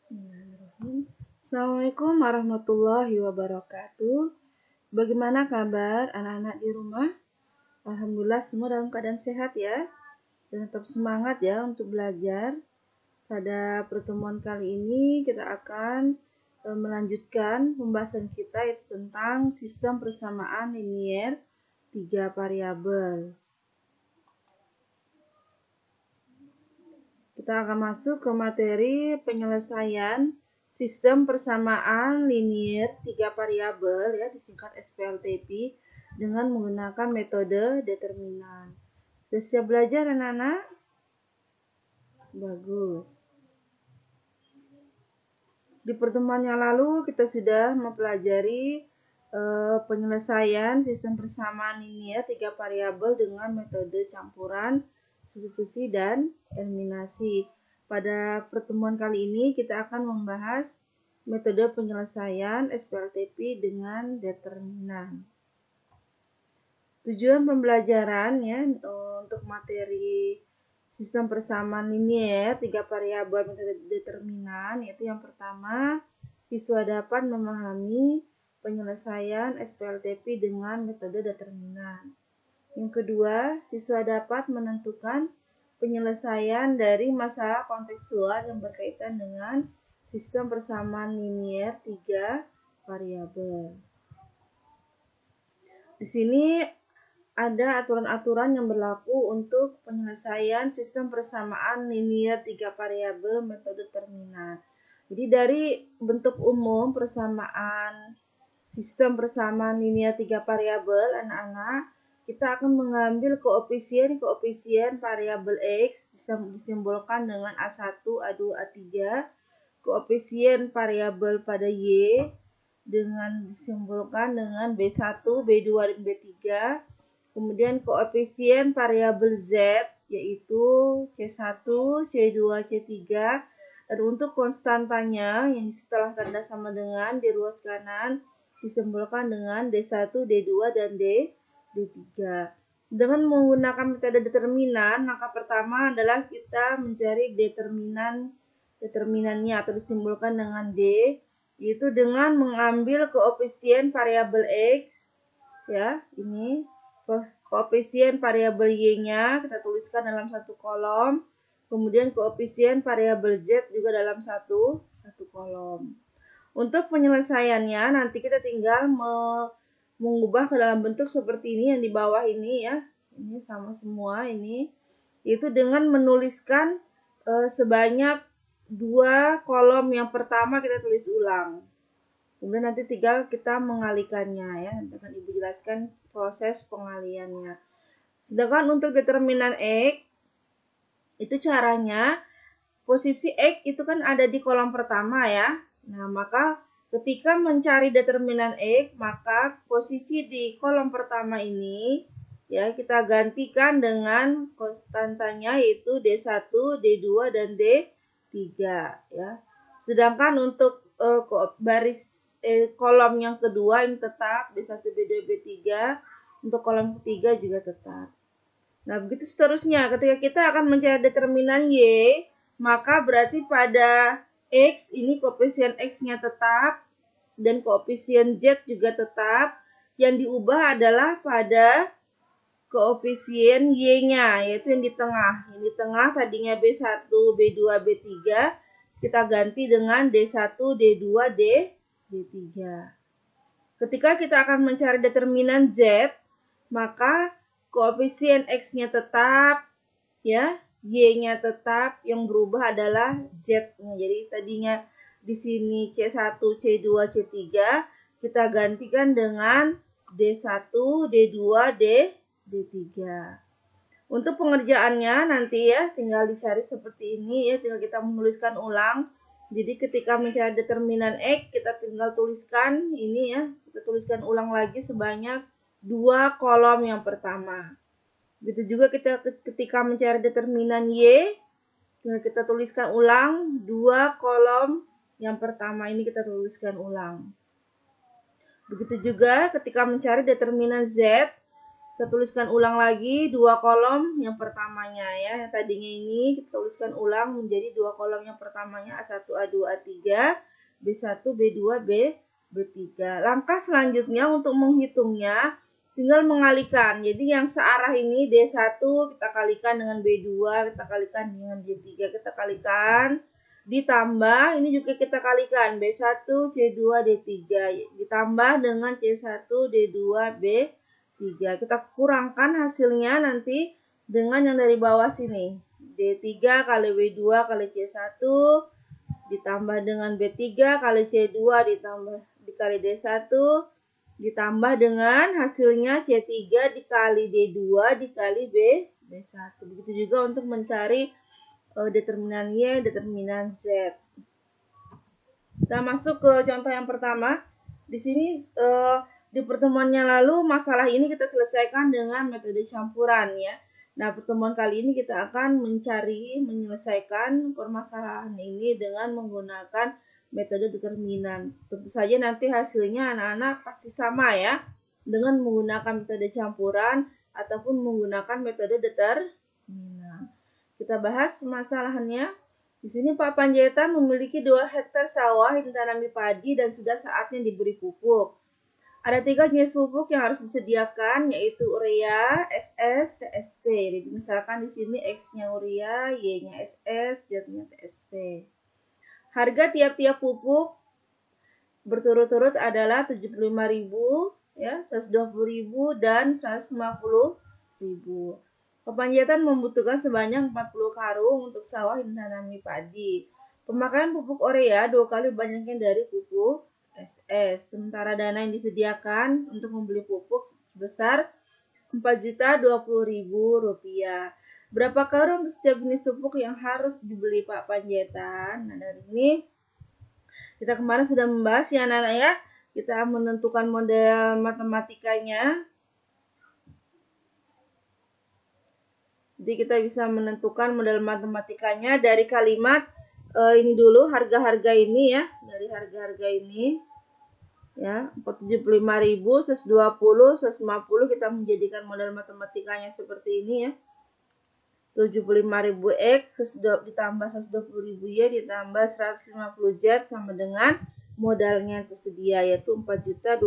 Bismillahirrahmanirrahim. Assalamualaikum warahmatullahi wabarakatuh. Bagaimana kabar anak-anak di rumah? Alhamdulillah semua dalam keadaan sehat ya. Dan tetap semangat ya untuk belajar. Pada pertemuan kali ini kita akan melanjutkan pembahasan kita yaitu tentang sistem persamaan linier 3 variabel. Kita akan masuk ke materi penyelesaian sistem persamaan linier 3 variabel ya, disingkat SPLTP, dengan menggunakan metode determinan. Sudah siap belajar anak-anak? Bagus. Di pertemuan yang lalu kita sudah mempelajari penyelesaian sistem persamaan linier 3 variabel dengan metode campuran, substitusi, dan eliminasi. Pada pertemuan kali ini kita akan membahas metode penyelesaian SPLTP dengan determinan. Tujuan pembelajaran ya untuk materi sistem persamaan linier 3 variabel metode determinan, yaitu yang pertama, siswa dapat memahami penyelesaian SPLTP dengan metode determinan. Yang kedua, siswa dapat menentukan penyelesaian dari masalah kontekstual yang berkaitan dengan sistem persamaan linier 3 variabel. Di sini ada aturan-aturan yang berlaku untuk penyelesaian sistem persamaan linier 3 variabel metode determinan. Jadi dari bentuk umum persamaan sistem persamaan linier 3 variabel, anak-anak, kita akan mengambil koefisien variabel X disimbolkan dengan A1, A2, A3, koefisien variabel pada Y dengan disimbolkan dengan B1, B2, dan B3, kemudian koefisien variabel Z yaitu C1, C2, C3, dan untuk konstantanya yang setelah tanda sama dengan di ruas kanan disimbolkan dengan D1, D2, dan D3. Dengan menggunakan metode determinan, langkah pertama adalah kita mencari determinannya atau disimbolkan dengan D, yaitu dengan mengambil koefisien variabel X ya, ini koefisien variabel Y-nya kita tuliskan dalam satu kolom, kemudian koefisien variabel Z juga dalam satu kolom. Untuk penyelesaiannya nanti kita tinggal mengubah ke dalam bentuk seperti ini yang di bawah ini ya. Ini sama semua ini. Yaitu dengan menuliskan sebanyak 2 kolom yang pertama kita tulis ulang. Kemudian nanti tinggal kita mengalihkannya ya. Nanti akan Ibu jelaskan proses pengalihannya. Sedangkan untuk determinan X itu caranya posisi X itu kan ada di kolom pertama ya. Nah, maka ketika mencari determinan X, maka posisi di kolom pertama ini ya kita gantikan dengan konstantanya yaitu D1, D2, dan D3 ya. Sedangkan untuk kolom yang kedua ini tetap B1, B2, B3, untuk kolom ketiga juga tetap. Nah, begitu seterusnya. Ketika kita akan mencari determinan Y, maka berarti pada X ini koefisien X-nya tetap dan koefisien Z juga tetap. Yang diubah adalah pada koefisien Y-nya, yaitu yang di tengah. Yang di tengah tadinya B1, B2, B3, kita ganti dengan D1, D2, D3. Ketika kita akan mencari determinan Z, maka koefisien X-nya tetap ya, Y-nya tetap, yang berubah adalah Z-nya. Jadi tadinya di sini C1, C2, C3, kita gantikan dengan D1, D2, D3. Untuk pengerjaannya nanti ya tinggal dicari seperti ini ya, tinggal kita menuliskan ulang. Jadi ketika mencari determinan X, kita tinggal tuliskan ini ya, kita tuliskan ulang lagi sebanyak 2 kolom yang pertama. Begitu juga kita ketika mencari determinan Y, kita tuliskan ulang 2 kolom yang pertama ini kita tuliskan ulang. Begitu juga ketika mencari determinan Z, Kita tuliskan ulang lagi dua kolom yang pertamanya ya. Yang tadinya ini kita tuliskan ulang menjadi dua kolom yang pertamanya A1, A2, A3, B1, B2, B3. Langkah selanjutnya untuk menghitungnya tinggal mengalihkan. Jadi yang searah ini D1 kita kalikan dengan B2, kita kalikan dengan D3, kita kalikan. Ditambah ini juga kita kalikan B1, C2, D3 ditambah dengan C1, D2, B3. Kita kurangkan hasilnya nanti dengan yang dari bawah sini. D3 kali B2 kali C1 ditambah dengan B3 kali C2 ditambah dikali D1 ditambah dengan hasilnya C3 dikali D2 dikali B1. Begitu juga untuk mencari determinan Y, determinan Z. Kita masuk ke contoh yang pertama. Di sini di pertemuannya lalu masalah ini kita selesaikan dengan metode campuran ya. Nah, pertemuan kali ini kita akan menyelesaikan permasalahan ini dengan menggunakan metode determinan. Tentu saja nanti hasilnya anak-anak pasti sama ya, dengan menggunakan metode campuran ataupun menggunakan metode determinan. Kita bahas masalahannya. Di sini Pak Panjaitan memiliki 2 hektar sawah yang ditanami padi dan sudah saatnya diberi pupuk. Ada 3 jenis pupuk yang harus disediakan, yaitu urea, SS, TSP. Jadi misalkan di sini X-nya urea, Y-nya SS, Z-nya TSP. Harga tiap-tiap pupuk berturut-turut adalah 75.000, ya, 120.000 dan 150.000. Pak Panjaitan membutuhkan sebanyak 40 karung untuk sawah yang ditanami padi. Pemakaian pupuk urea 2 kali banyaknya dari pupuk SS. Sementara dana yang disediakan untuk membeli pupuk sebesar Rp4.020.000. Berapa karung untuk setiap jenis pupuk yang harus dibeli Pak Panjaitan? Nah, dari ini kita kemarin sudah membahas ya anak-anak ya. Kita menentukan model matematikanya. Jadi kita bisa menentukan model matematikanya dari kalimat ini dulu, harga-harga ini ya. Dari harga-harga ini ya, 475.000, 120, 150 kita menjadikan model matematikanya seperti ini ya. 75.000 X ditambah 120.000 Y ditambah 150Z sama dengan modalnya yang tersedia yaitu 4.020.000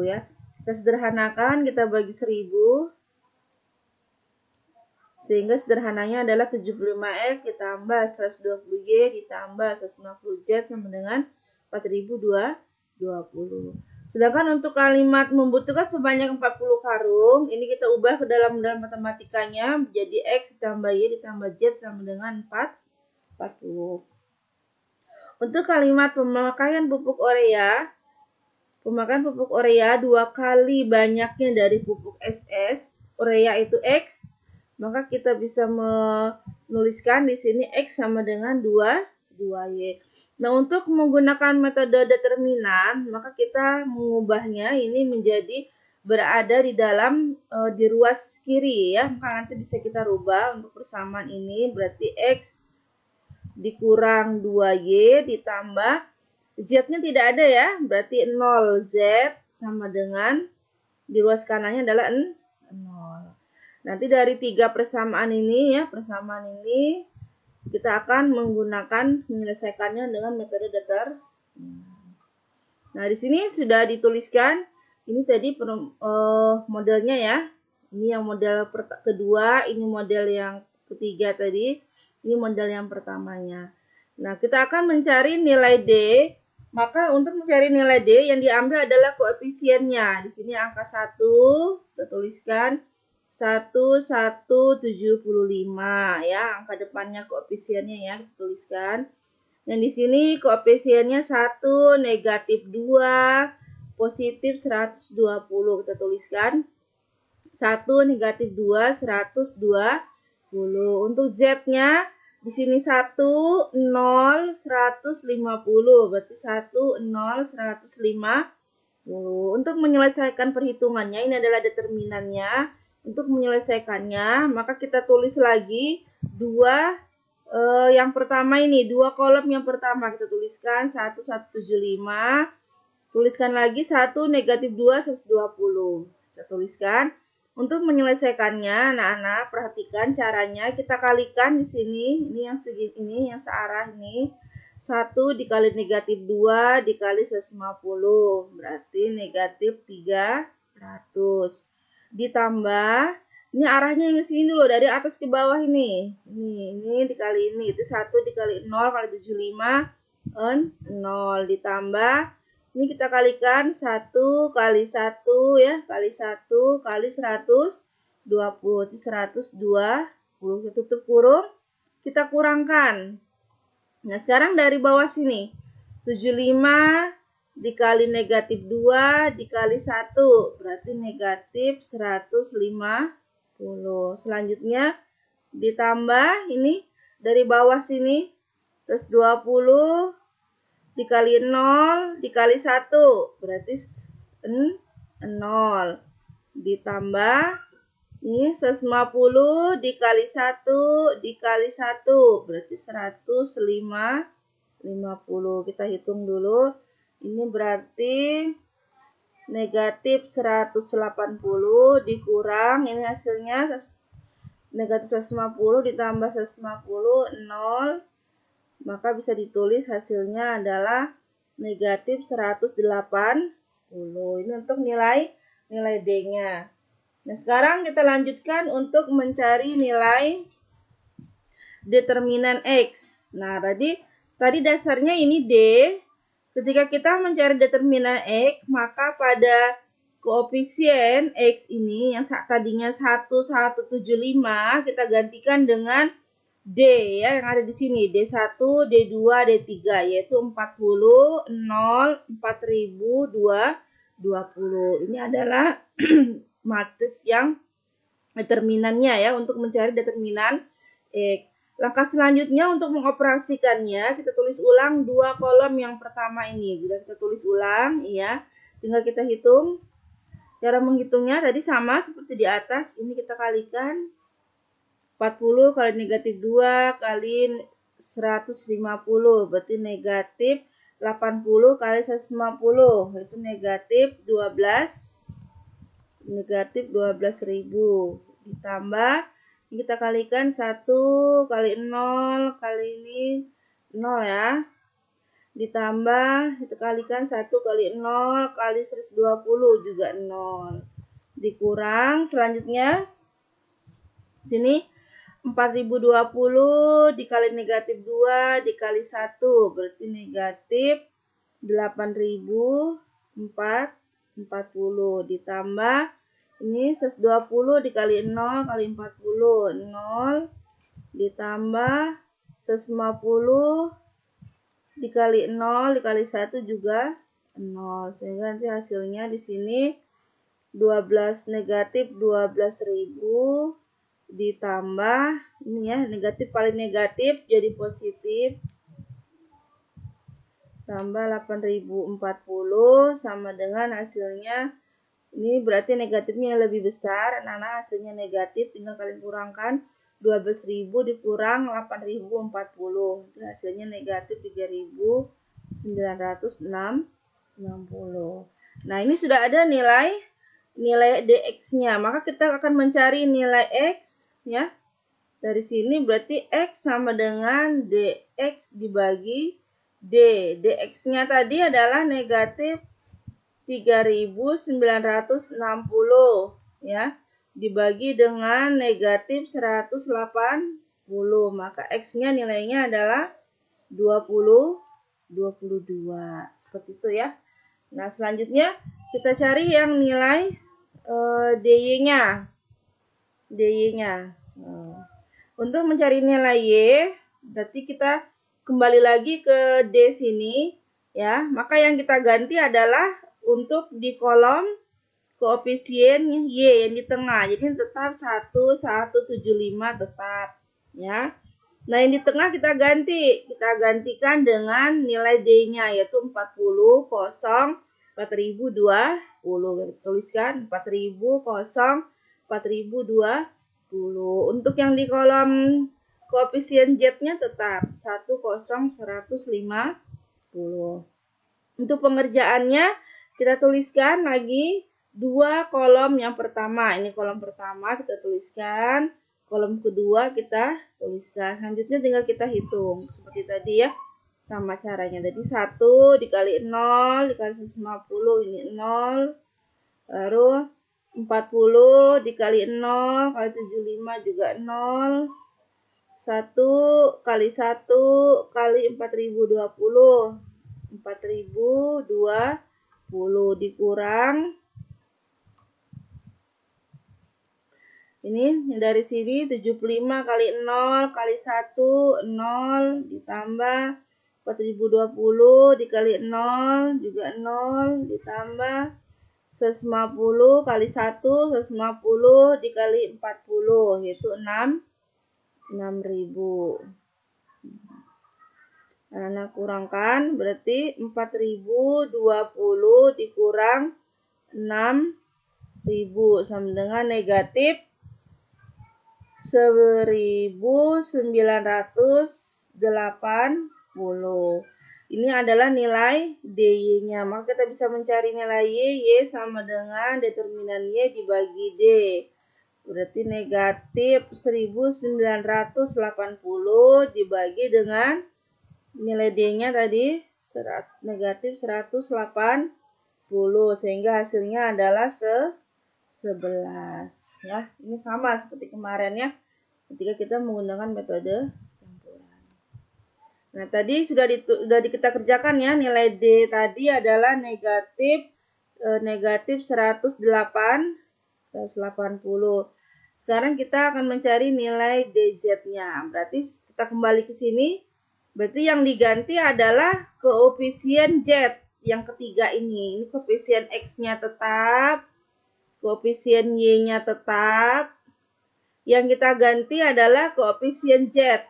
ya. Kita sederhanakan, kita bagi 1000. Sehingga sederhananya adalah 75X ditambah 120Y ditambah 150Z sama dengan 4.020. Sedangkan untuk kalimat membutuhkan sebanyak 40 karung, ini kita ubah ke dalam modal matematikanya menjadi X ditambah Y ditambah Z sama dengan 40. Untuk kalimat pemakaian pupuk urea 2 kali banyaknya dari pupuk SS, urea itu X, maka kita bisa menuliskan di sini X sama dengan 2Y. Nah, untuk menggunakan metode determinan, maka kita mengubahnya ini menjadi berada di dalam di ruas kiri ya. Maka nanti bisa kita rubah untuk persamaan ini berarti X dikurang 2Y ditambah Z-nya tidak ada ya, berarti 0Z sama dengan di ruas kanannya adalah 0. Nanti dari 3 persamaan ini ya, kita akan menyelesaikannya dengan metode determinan. Nah, di sini sudah dituliskan ini tadi modelnya ya. Ini yang model kedua, ini model yang ketiga tadi, ini model yang pertamanya. Nah, kita akan mencari nilai D. Maka untuk mencari nilai D yang diambil adalah koefisiennya. Di sini angka 1 kita tuliskan 1175 ya, angka depannya koefisiennya ya, kita tuliskan. Yang di sini koefisiennya 1, negatif 2, positif 120, kita tuliskan 1, negatif 2, 120. Untuk Z-nya di sini 1, 0, 150, berarti 1, 0, 150. Untuk menyelesaikan perhitungannya, ini adalah determinannya. Untuk menyelesaikannya, maka kita tulis lagi yang pertama ini, 2 kolom yang pertama kita tuliskan 1175. Tuliskan lagi 1, negatif 2, 120. Saya tuliskan. Untuk menyelesaikannya, anak-anak perhatikan caranya. Kita kalikan di sini. Ini yang segi ini, yang searah ini. 1 dikali negatif 2 dikali 150. Berarti negatif 300. Ditambah, ini arahnya yang ke sini dulu, dari atas ke bawah ini. Ini dikali ini. Itu 1 dikali 0 kali 75. 0 ditambah ini kita kalikan 1 kali 1 ya, kali 1 kali 120, itu 120, kita tutup kurung, kita kurangkan. Nah, sekarang dari bawah sini 75 dikali negatif 2 dikali 1 berarti negatif 150. Selanjutnya ditambah ini dari bawah sini terus 20 dikali 0 dikali 1 berarti 0. Ditambah ini 150 dikali 1 dikali 1 berarti 150. Kita hitung dulu. Ini berarti negatif 180 dikurang ini hasilnya negatif 150 ditambah 150 0. Maka bisa ditulis hasilnya adalah negatif 180. Ini untuk nilai D-nya. Nah, sekarang kita lanjutkan untuk mencari nilai determinan X. Nah, tadi dasarnya ini D. Ketika kita mencari determinan X, maka pada koefisien X ini yang tadinya 1,175 kita gantikan dengan D ya, yang ada di sini D1, D2, D3 yaitu 40, 0, 4000, 20. Ini adalah matriks yang determinannya ya untuk mencari determinan X. Langkah selanjutnya untuk mengoperasikannya kita tulis ulang dua kolom yang pertama ini. Sudah kita tulis ulang ya. Tinggal kita hitung. Cara menghitungnya tadi sama seperti di atas. Ini kita kalikan 40 kali negatif 2 kali 150 berarti negatif 80 kali 150 itu negatif 12 ribu ditambah kita kalikan 1 kali 0 kali ini 0 ya ditambah kita kalikan 1 kali 0 kali 120 juga 0 dikurang selanjutnya sini 4020 dikali negatif 2 dikali 1 berarti negatif 8040 ditambah ini 120 dikali 0 kali 40 0 ditambah 150 dikali 0 dikali 1 juga 0 sehingga nanti hasilnya di sini 12 negatif 12.000 ditambah ini ya negatif kali negatif jadi positif tambah 8040 sama dengan hasilnya ini berarti negatifnya lebih besar anak-anak hasilnya negatif tinggal kalian kurangkan 12.000 dikurang 8040 itu hasilnya negatif 3960. Nah ini sudah ada nilai dx-nya, maka kita akan mencari nilai x ya. Dari sini berarti x sama dengan dx dibagi d. Dx-nya tadi adalah negatif 3960 ya, dibagi dengan negatif 180, maka x-nya nilainya adalah 22. Seperti itu ya. Nah, selanjutnya kita cari yang nilai dy-nya. Untuk mencari nilai y, berarti kita kembali lagi ke D sini ya. Maka yang kita ganti adalah untuk di kolom koefisien y yang di tengah. Jadi tetap 1,175 tetap ya. Nah, yang di tengah kita gantikan dengan nilai D-nya yaitu 40, 0, 4020. Tuliskan 4020. Untuk yang di kolom koefisien Z-nya tetap 1,150. Untuk pengerjaannya kita tuliskan lagi dua kolom yang pertama. Ini kolom pertama kita tuliskan, kolom kedua kita tuliskan. Selanjutnya tinggal kita hitung seperti tadi ya. Sama caranya. Jadi 1 dikali 0 dikali 150 ini 0. Lalu 40 dikali 0 kali 75 juga 0. 1 kali 1 kali 4020. 4020 dikurang. Ini dari sini 75 kali 0 kali 1 0 ditambah 4020 dikali 0 juga 0 ditambah 150 kali 1 150 dikali 40 yaitu 6000. Karena kurangkan berarti 4020 dikurang 6000 sama dengan negatif 1980. Ini adalah nilai DY-nya. Maka kita bisa mencari nilai Y sama dengan determinan Y dibagi D. Berarti negatif 1980 dibagi dengan nilai D-nya tadi negatif 180. Sehingga hasilnya adalah 11 ya. Ini sama seperti kemarin ya ketika kita menggunakan metode campuran. Nah, tadi sudah kita kerjakan ya. Nilai D tadi adalah negatif 180. Sekarang kita akan mencari nilai DZ-nya. Berarti kita kembali ke sini. Berarti yang diganti adalah koefisien Z yang ketiga ini. Ini koefisien X-nya tetap. Koefisien Y-nya tetap. Yang kita ganti adalah koefisien Z.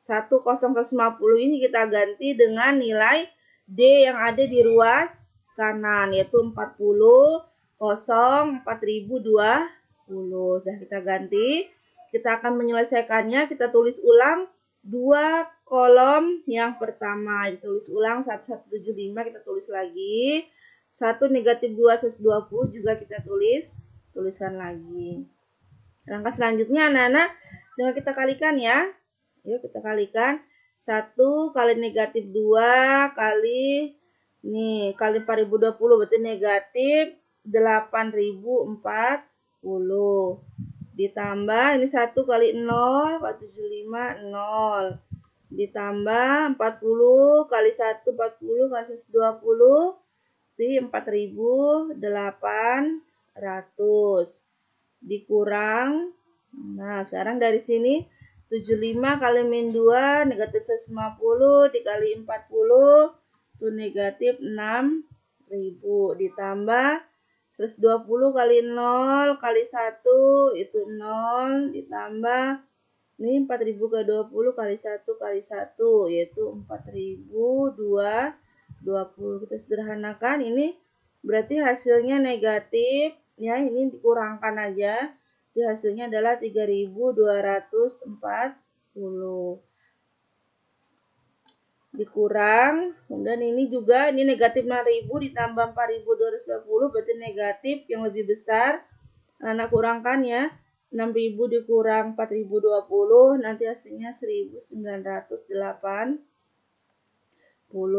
1,050 ini kita ganti dengan nilai D yang ada di ruas kanan, yaitu 40, 0, 4020. Sudah kita ganti. Kita akan menyelesaikannya. Kita tulis ulang dua kolom yang pertama. Ditulis ulang 1175 kita tulis lagi. 1 negatif 2 120 juga kita tuliskan lagi. Langkah selanjutnya anak-anak tinggal kita kalikan ya. Yuk kita kalikan. 1 kali negatif 2 kali kali 4020 berarti negatif 8040. Ditambah ini 1 kali 0 475 0. Ditambah 40 kali 1 40 kali 120 di 4800 dikurang. Nah, sekarang dari sini 75 kali min 2 negatif 150 dikali 40 itu negatif 6000 ditambah 120 kali 0 kali 1 itu 0 ditambah ini 4000 ke 20 kali 1 kali 1 yaitu 4020. Kita sederhanakan ini berarti hasilnya negatif ya, ini dikurangkan aja. Jadi hasilnya adalah 3240 dikurang, kemudian ini juga ini negatif 6000 ditambah 4220 berarti negatif yang lebih besar. Anak kurangkan ya, 6000 dikurang 4020 nanti hasilnya 1980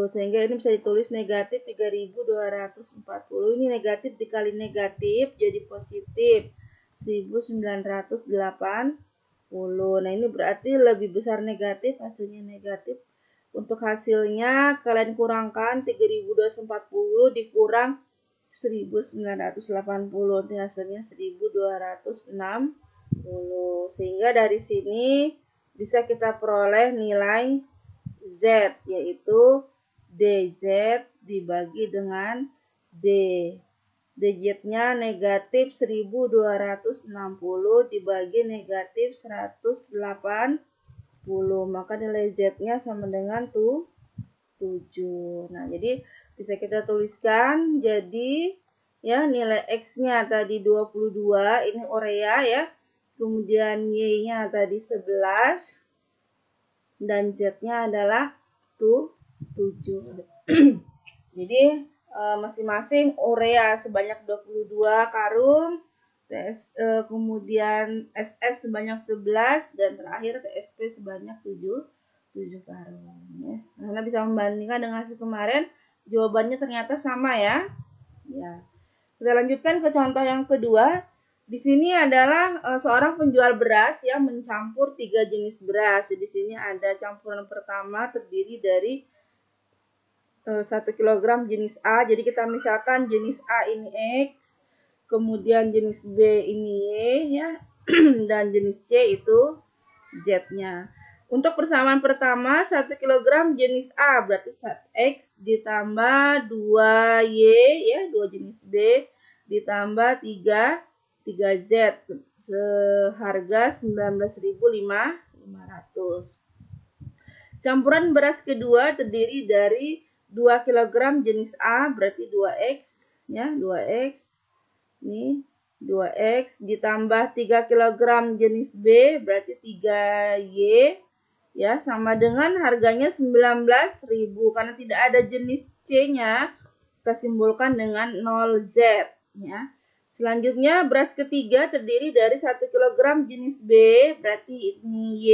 sehingga ini bisa ditulis negatif 3240. Ini negatif dikali negatif jadi positif 1980. Nah, ini berarti lebih besar negatif, hasilnya negatif. Untuk hasilnya kalian kurangkan 3240 dikurang 1980, nanti hasilnya 1260. Sehingga dari sini bisa kita peroleh nilai Z, yaitu DZ dibagi dengan D. DZ-nya negatif 1260 dibagi negatif 180. Maka nilai Z-nya sama dengan 7. Nah, jadi bisa kita tuliskan jadi ya nilai X-nya tadi 22, ini urea ya. Kemudian Y-nya tadi 11 dan Z-nya adalah 7. Jadi masing-masing urea sebanyak 22 karung, kemudian SS sebanyak 11, dan terakhir TSP sebanyak 7 karung ya. Karena bisa membandingkan dengan hasil kemarin, jawabannya ternyata sama ya. Ya. Kita lanjutkan ke contoh yang kedua. Di sini adalah seorang penjual beras yang mencampur 3 jenis beras. Di sini ada campuran pertama terdiri dari 1 kg jenis A. Jadi kita misalkan jenis A ini X, kemudian jenis B ini Y ya, dan jenis C itu Z-nya. Untuk persamaan pertama 1 kg jenis A berarti X ditambah 2Y ya, 2 jenis B ditambah 3Z seharga 19.500. Campuran beras kedua terdiri dari 2 kg jenis A berarti 2X ya, 2X. Ini 2X ditambah 3 kg jenis B berarti 3Y ya, sama dengan harganya 19.000. Karena tidak ada jenis C-nya, kita simbolkan dengan 0Z ya. Selanjutnya beras ketiga terdiri dari 1 kg jenis B berarti ini Y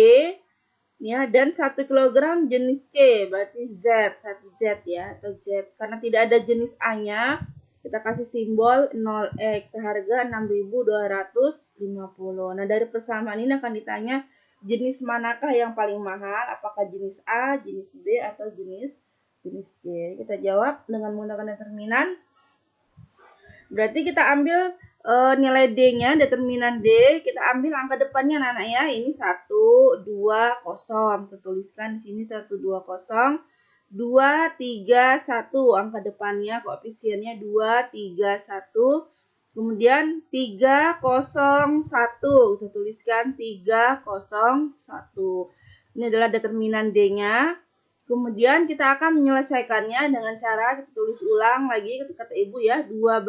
ya, dan 1 kg jenis C berarti Z, 1Z ya, atau Z. Karena tidak ada jenis A-nya, kita kasih simbol 0X seharga 6.250. Nah, dari persamaan ini akan ditanya jenis manakah yang paling mahal, apakah jenis A, jenis B, atau jenis C. Kita jawab dengan menggunakan determinan. Berarti kita ambil nilai D-nya, determinan D, kita ambil angka depannya anak-anak ya. Ini 1, 2, 0. Kita tuliskan di sini 1, 2, 0. 2, 3, 1. Angka depannya, koefisiennya 2, 3, 1. Kemudian 3, 0, 1. Kita tuliskan 3, 0, 1. Ini adalah determinan D-nya. Kemudian kita akan menyelesaikannya dengan cara kita tulis ulang lagi, kata ibu ya, 2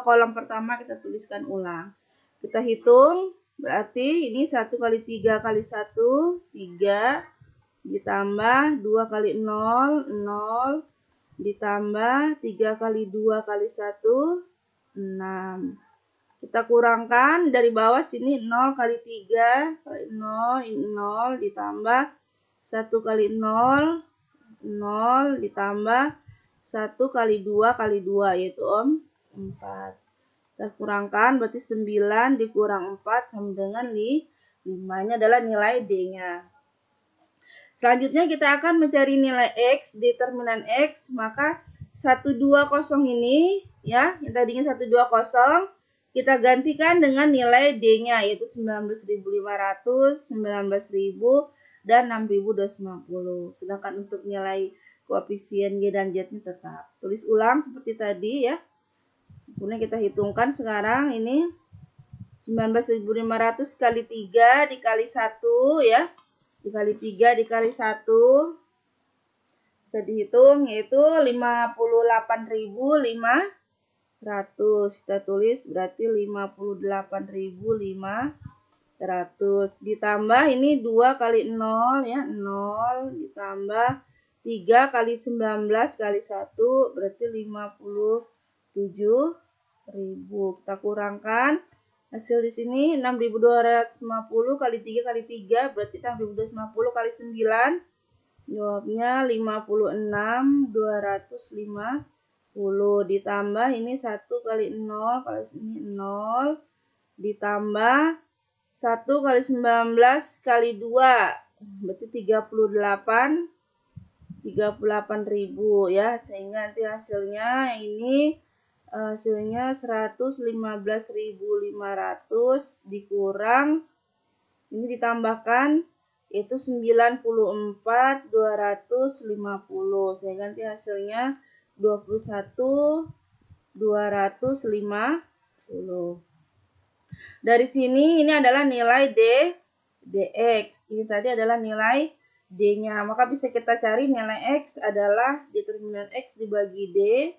kolom pertama kita tuliskan ulang. Kita hitung, berarti ini 1 kali 3 kali 1, 3, ditambah 2 kali 0, 0, ditambah 3 kali 2 kali 1, 6. Kita kurangkan dari bawah sini 0 kali 3 kali 0, ini 0, ditambah 1 kali 0, 0, ditambah 1 kali 2 kali 2, yaitu 4. Kita kurangkan, berarti 9 dikurang 4 sama dengan 5. Ini adalah nilai D-nya. Selanjutnya kita akan mencari nilai X, determinan X. Maka 120 ini, ya, yang tadinya 120, kita gantikan dengan nilai D-nya, yaitu 19.500, 19.000, dan 6.250. Sedangkan untuk nilai koefisien Y dan Z-nya tetap. Tulis ulang seperti tadi ya. Kemudian kita hitungkan sekarang ini 19.500 kali 3 dikali 1 ya. Dikali 3 dikali 1. Bisa dihitung yaitu 58.500. Kita tulis berarti 58.500 ditambah ini 2 kali 0 ya, 0 ditambah 3 kali 19 kali 1 berarti 57.000. Kita kurangkan hasil di sini 6.250 kali 3 kali 3 berarti 6.250 kali 9. Jawabnya 56.250 ditambah ini 1 kali 0 kali sini 0 ditambah 1 kali 19 kali 2 berarti 38.000 ya, sehingga nanti hasilnya ini hasilnya 115.500 dikurang ini ditambahkan itu 94.250, sehingga nanti hasilnya 21.250. Dari sini ini adalah nilai dx. Ini tadi adalah nilai D-nya. Maka bisa kita cari nilai X adalah determinan X dibagi D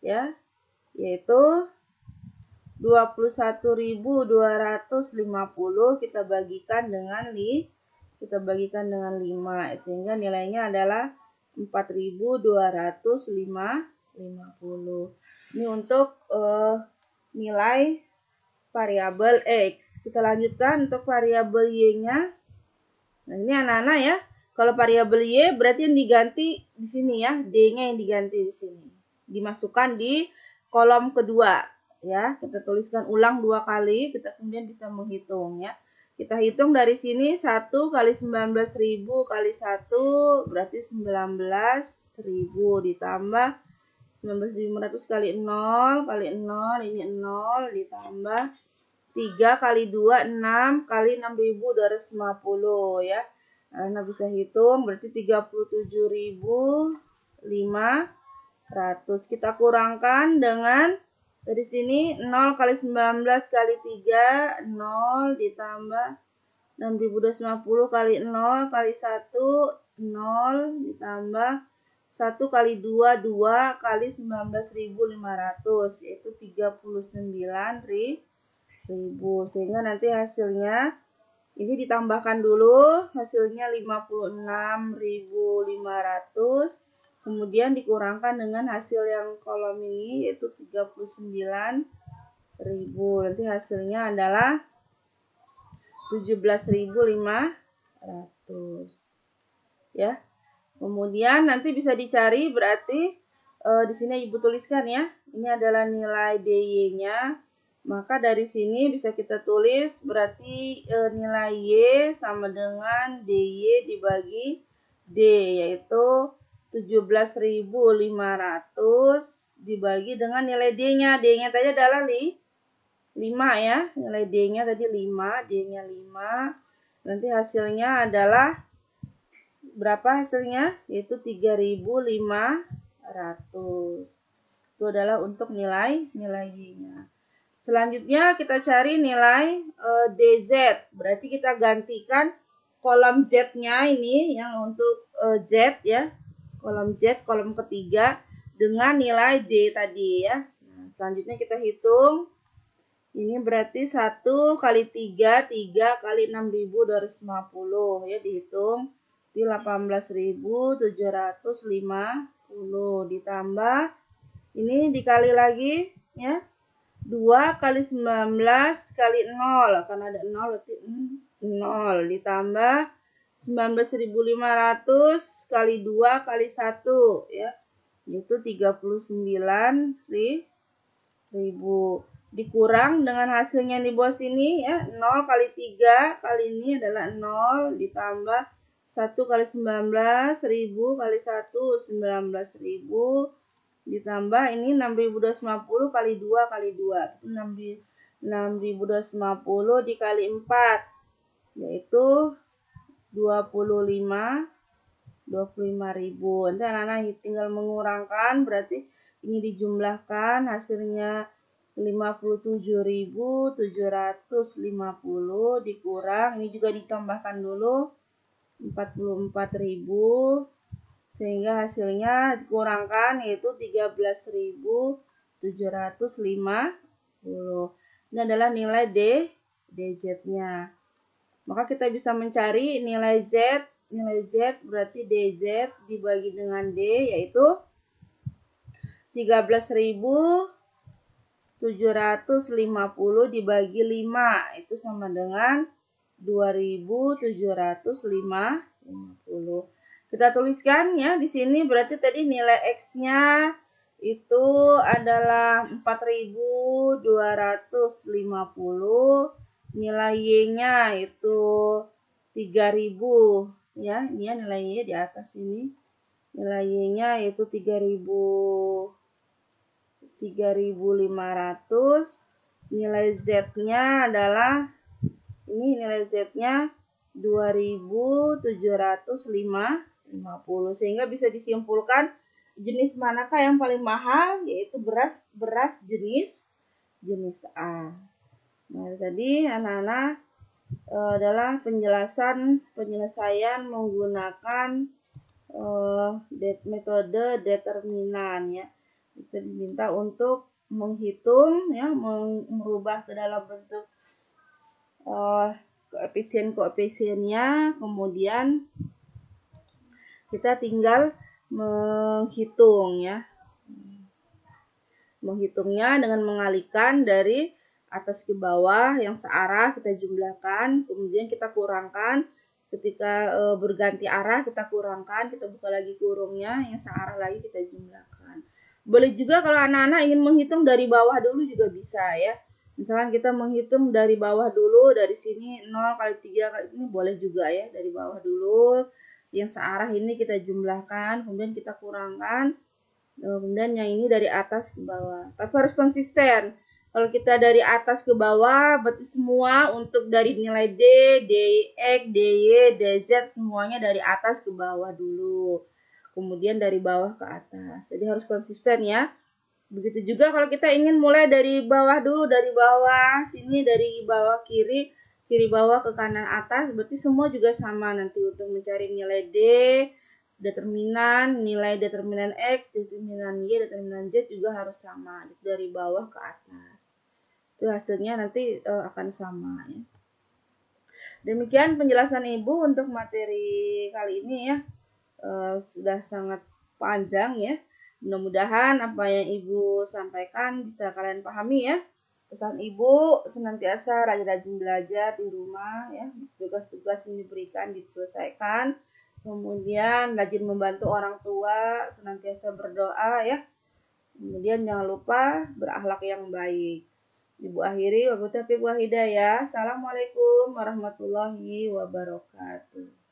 ya, yaitu 21.250 kita bagikan dengan 5, sehingga nilainya adalah 4.250. 50. Ini untuk nilai variabel X. Kita lanjutkan untuk variabel Y-nya. Nah, ini anak-anak ya. Kalau variabel Y berarti yang diganti di sini ya, D-nya yang diganti di sini. Dimasukkan di kolom kedua ya. Kita tuliskan ulang 2 kali, kita kemudian bisa menghitung ya. Kita hitung dari sini 1 kali 19.000 kali 1 berarti 19.000 ditambah 19.500 kali 0 kali 0 ini 0 ditambah 3 kali 2 6 kali 6.250 ya. Nah, bisa hitung berarti 37.500. Kita kurangkan dengan dari sini 0 kali 19 kali 3 0 ditambah 6.250 kali 0 kali 1 0 ditambah 1 kali 2 2 kali 19.500 yaitu 39.000. Sehingga nanti hasilnya ini ditambahkan dulu hasilnya 56.500, kemudian dikurangkan dengan hasil yang kolom ini yaitu 39.000. Nanti hasilnya adalah 17.500 ya. Kemudian nanti bisa dicari berarti di sini Ibu tuliskan ya. Ini adalah nilai DY-nya. Maka dari sini bisa kita tulis berarti nilai Y sama dengan DY dibagi D, yaitu 17.500 dibagi dengan nilai D-nya. D-nya tadi adalah 5 ya. Nilai D-nya tadi 5, D-nya 5. Nanti hasilnya adalah berapa hasilnya? Yaitu 3.500. Itu adalah untuk nilai Y-nya. Selanjutnya kita cari nilai DZ. Berarti kita gantikan kolom Z-nya ini yang untuk Z ya. Kolom Z, kolom ketiga dengan nilai D tadi ya. Nah, selanjutnya kita hitung. Ini berarti 1 kali 3, 3 kali 6.250 ya, dihitung di 18.750 ditambah ini dikali lagi ya. 2 kali 19 kali 0, karena ada 0 berarti 0 ditambah 19.500 kali 2 kali 1 ya, yaitu 39.000 dikurang dengan hasilnya di bawah sini ya. 0 kali 3 kali ini adalah 0 ditambah 1 kali 19.000 kali 1 19.000 ditambah ini 6.250 kali 2 kali 2 6.250 dikali 4 yaitu 25.000. Nanti anak-anak tinggal mengurangkan, berarti ini dijumlahkan hasilnya 57.750 dikurang ini juga ditambahkan dulu 44.000 sehingga hasilnya dikurangkan yaitu 13.750. Ini adalah nilai DZ-nya. Maka kita bisa mencari nilai Z. Nilai Z berarti DZ dibagi dengan D yaitu 13.750 dibagi 5 itu sama dengan 2.750. Kita tuliskan ya di sini berarti tadi nilai X-nya itu adalah 4.250, nilai Y-nya itu 3.000 ya. Ini ya nilai Y di atas ini. Nilai Y-nya yaitu 3.500. Nilai Z-nya adalah ini nilai Z-nya 2.750. Sehingga bisa disimpulkan jenis manakah yang paling mahal, yaitu beras jenis A. Nah, tadi anak-anak adalah penyelesaian menggunakan metode determinan ya. Kita diminta untuk menghitung ya, merubah ke dalam bentuk koefisien-koefisiennya, kemudian kita tinggal menghitung ya. menghitungnya dengan mengalihkan dari atas ke bawah yang searah kita jumlahkan, kemudian kita kurangkan. Ketika berganti arah kita kurangkan, kita buka lagi kurungnya, yang searah lagi kita jumlahkan. Boleh juga kalau anak-anak ingin menghitung dari bawah dulu juga bisa ya. Misalkan kita menghitung dari bawah dulu, dari sini 0 kali 3 kali ini boleh juga ya, dari bawah dulu. Yang searah ini kita jumlahkan, kemudian kita kurangkan, kemudian yang ini dari atas ke bawah. Tapi harus konsisten. Kalau kita dari atas ke bawah, berarti semua untuk dari nilai D, DX, DY, DZ, semuanya dari atas ke bawah dulu. Kemudian dari bawah ke atas. Jadi harus konsisten ya. Begitu juga kalau kita ingin mulai dari bawah dulu, dari bawah sini, dari bawah kiri, kiri bawah ke kanan atas, berarti semua juga sama nanti untuk mencari nilai D, determinan, nilai determinan X, determinan Y, determinan Z juga harus sama dari bawah ke atas. Itu hasilnya nanti akan sama ya. Demikian penjelasan Ibu untuk materi kali ini ya. Sudah sangat panjang ya. Mudah-mudahan apa yang Ibu sampaikan bisa kalian pahami ya. Pesan Ibu senantiasa rajin-rajin belajar di rumah ya. Tugas-tugas yang diberikan diselesaikan. Kemudian rajin membantu orang tua, senantiasa berdoa ya. Kemudian jangan lupa berakhlak yang baik. Ibu akhiri, wabillahi taufiq wal hidayah. Assalamualaikum warahmatullahi wabarakatuh.